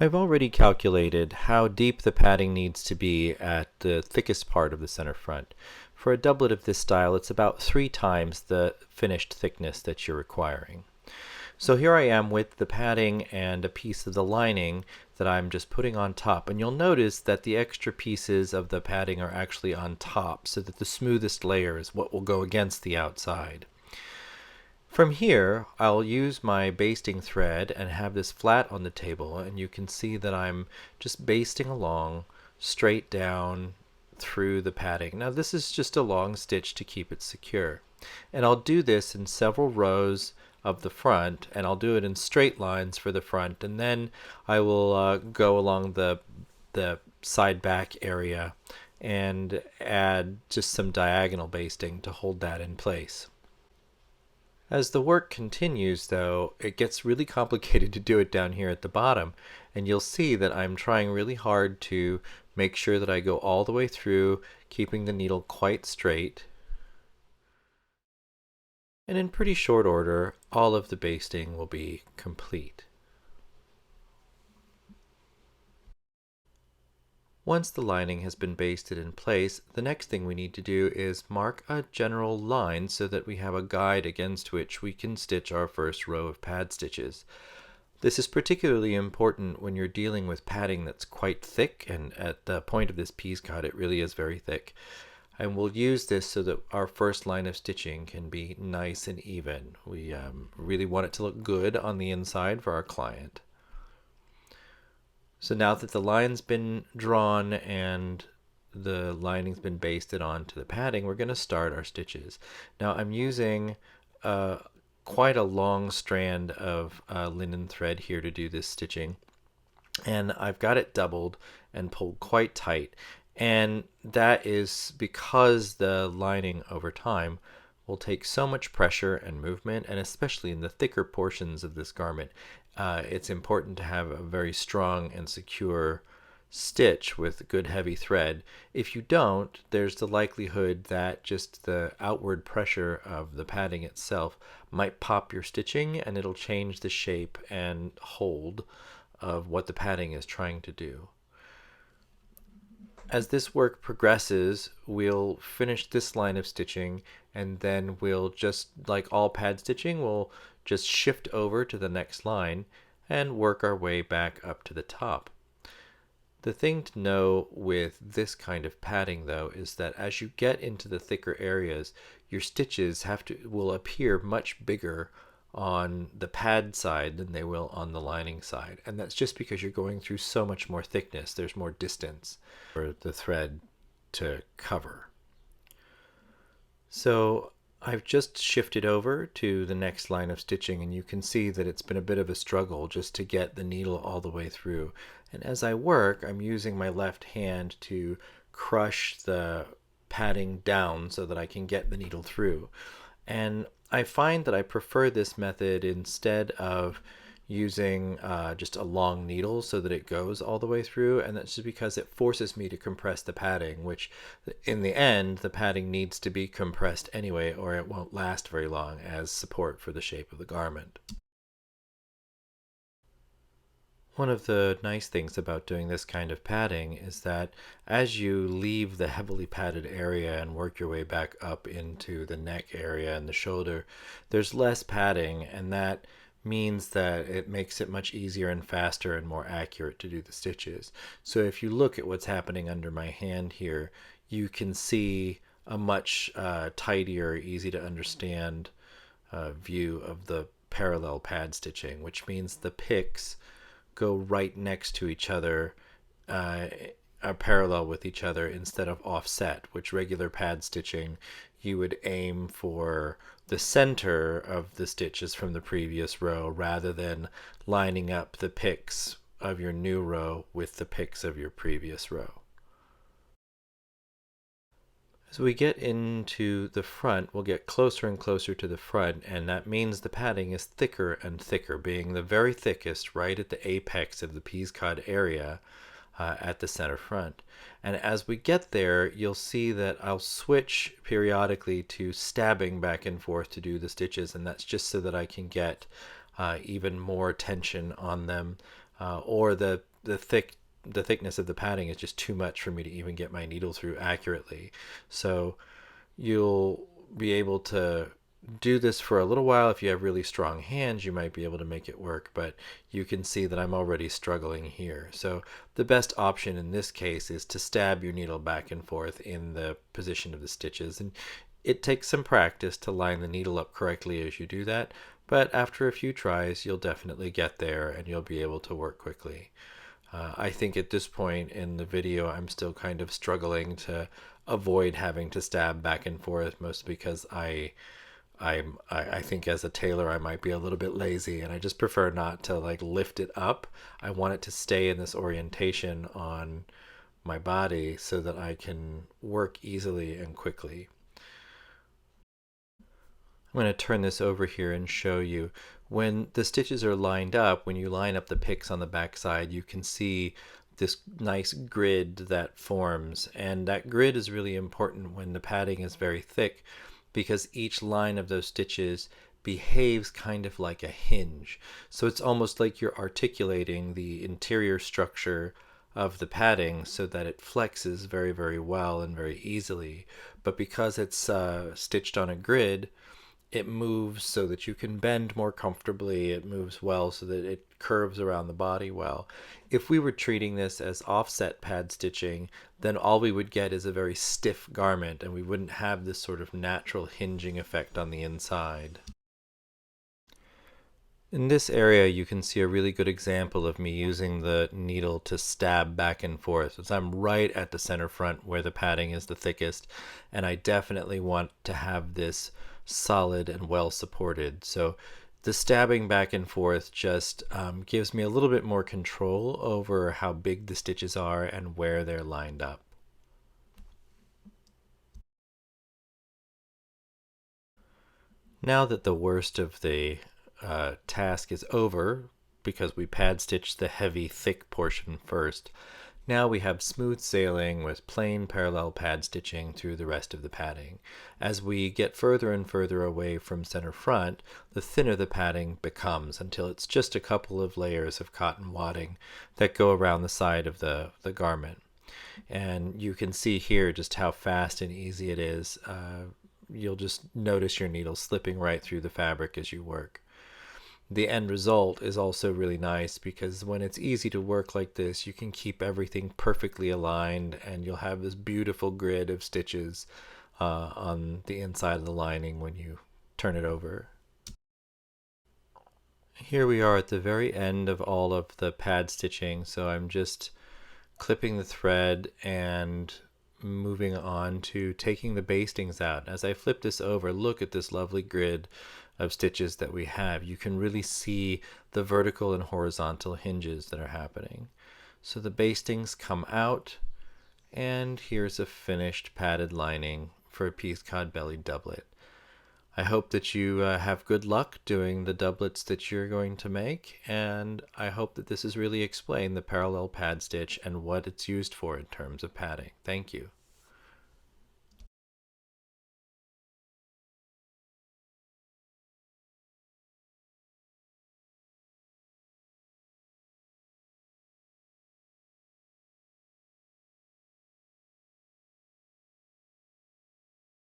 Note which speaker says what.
Speaker 1: I've already calculated how deep the padding needs to be at the thickest part of the center front. For a doublet of this style, it's about 3 times the finished thickness that you're requiring. So here I am with the padding and a piece of the lining that I'm just putting on top. And you'll notice that the extra pieces of the padding are actually on top, so that the smoothest layer is what will go against the outside. From here, I'll use my basting thread and have this flat on the table, and you can see that I'm just basting along straight down through the padding. Now this is just a long stitch to keep it secure. And I'll do this in several rows of the front, and I'll do it in straight lines for the front, and then I will go along the side back area and add just some diagonal basting to hold that in place. As the work continues, though, it gets really complicated to do it down here at the bottom, and you'll see that I'm trying really hard to make sure that I go all the way through, keeping the needle quite straight. And in pretty short order, all of the basting will be complete. Once the lining has been basted in place, the next thing we need to do is mark a general line so that we have a guide against which we can stitch our first row of pad stitches. This is particularly important when you're dealing with padding that's quite thick, and at the point of this Peascod it really is very thick. And we'll use this so that our first line of stitching can be nice and even. We really want it to look good on the inside for our client. So now that the line's been drawn and the lining's been basted onto the padding, we're going to start our stitches. Now I'm using quite a long strand of linen thread here to do this stitching, and I've got it doubled and pulled quite tight, and that is because the lining over time will take so much pressure and movement, and especially in the thicker portions of this garment, it's important to have a very strong and secure stitch with good heavy thread. If you don't, there's the likelihood that just the outward pressure of the padding itself might pop your stitching, and it'll change the shape and hold of what the padding is trying to do. As this work progresses, we'll finish this line of stitching, and then we'll just, like all pad stitching, we'll just shift over to the next line and work our way back up to the top. The thing to know with this kind of padding, though, is that as you get into the thicker areas, your stitches will appear much bigger on the pad side than they will on the lining side, and that's just because you're going through so much more thickness. There's more distance for the thread to cover. So I've just shifted over to the next line of stitching, and you can see that it's been a bit of a struggle just to get the needle all the way through. And as I work, I'm using my left hand to crush the padding down so that I can get the needle through. And I find that I prefer this method instead of using just a long needle so that it goes all the way through, and that's just because it forces me to compress the padding, which in the end the padding needs to be compressed anyway, or it won't last very long as support for the shape of the garment. One of the nice things about doing this kind of padding is that as you leave the heavily padded area and work your way back up into the neck area and the shoulder, there's less padding, and that means that it makes it much easier and faster and more accurate to do the stitches. So if you look at what's happening under my hand here, you can see a much tidier, easy to understand view of the parallel pad stitching, which means the picks go right next to each other, are parallel with each other instead of offset, which regular pad stitching you would aim for the center of the stitches from the previous row rather than lining up the picks of your new row with the picks of your previous row. As we get into the front, we'll get closer and closer to the front, and that means the padding is thicker and thicker, being the very thickest right at the apex of the Peascod area at the center front. And as we get there, you'll see that I'll switch periodically to stabbing back and forth to do the stitches, and that's just so that I can get even more tension on them or the thickness of the padding is just too much for me to even get my needle through accurately. So you'll be able to do this for a little while. If you have really strong hands, you might be able to make it work, but you can see that I'm already struggling here. So the best option in this case is to stab your needle back and forth in the position of the stitches. And it takes some practice to line the needle up correctly as you do that, but after a few tries, you'll definitely get there and you'll be able to work quickly. I think at this point in the video, I'm still kind of struggling to avoid having to stab back and forth, mostly because I think as a tailor I might be a little bit lazy, and I just prefer not to like lift it up. I want it to stay in this orientation on my body so that I can work easily and quickly. I'm going to turn this over here and show you when the stitches are lined up. When you line up the picks on the back side, you can see this nice grid that forms, and that grid is really important when the padding is very thick, because each line of those stitches behaves kind of like a hinge. So it's almost like you're articulating the interior structure of the padding so that it flexes very, very well and very easily. But because it's stitched on a grid, it moves so that you can bend more comfortably. It moves well so that it curves around the body well. If we were treating this as offset pad stitching, then all we would get is a very stiff garment, and we wouldn't have this sort of natural hinging effect on the inside. In this area, you can see a really good example of me using the needle to stab back and forth. So I'm right at the center front where the padding is the thickest, and I definitely want to have this solid and well supported. So the stabbing back and forth just gives me a little bit more control over how big the stitches are and where they're lined up. Now that the worst of the task is over, because we pad stitched the heavy, thick portion first, now we have smooth sailing with plain parallel pad stitching through the rest of the padding. As we get further and further away from center front, the thinner the padding becomes until it's just a couple of layers of cotton wadding that go around the side of the garment. And you can see here just how fast and easy it is. You'll just notice your needle slipping right through the fabric as you work. The end result is also really nice, because when it's easy to work like this, you can keep everything perfectly aligned, and you'll have this beautiful grid of stitches on the inside of the lining when you turn it over. Here we are at the very end of all of the pad stitching, so I'm just clipping the thread and moving on to taking the bastings out. As I flip this over, look at this lovely grid of stitches that we have. You can really see the vertical and horizontal hinges that are happening. So the bastings come out, and here's a finished padded lining for a Peascod belly doublet. I hope that you have good luck doing the doublets that you're going to make, and I hope that this has really explained the parallel pad stitch and what it's used for in terms of padding. Thank you.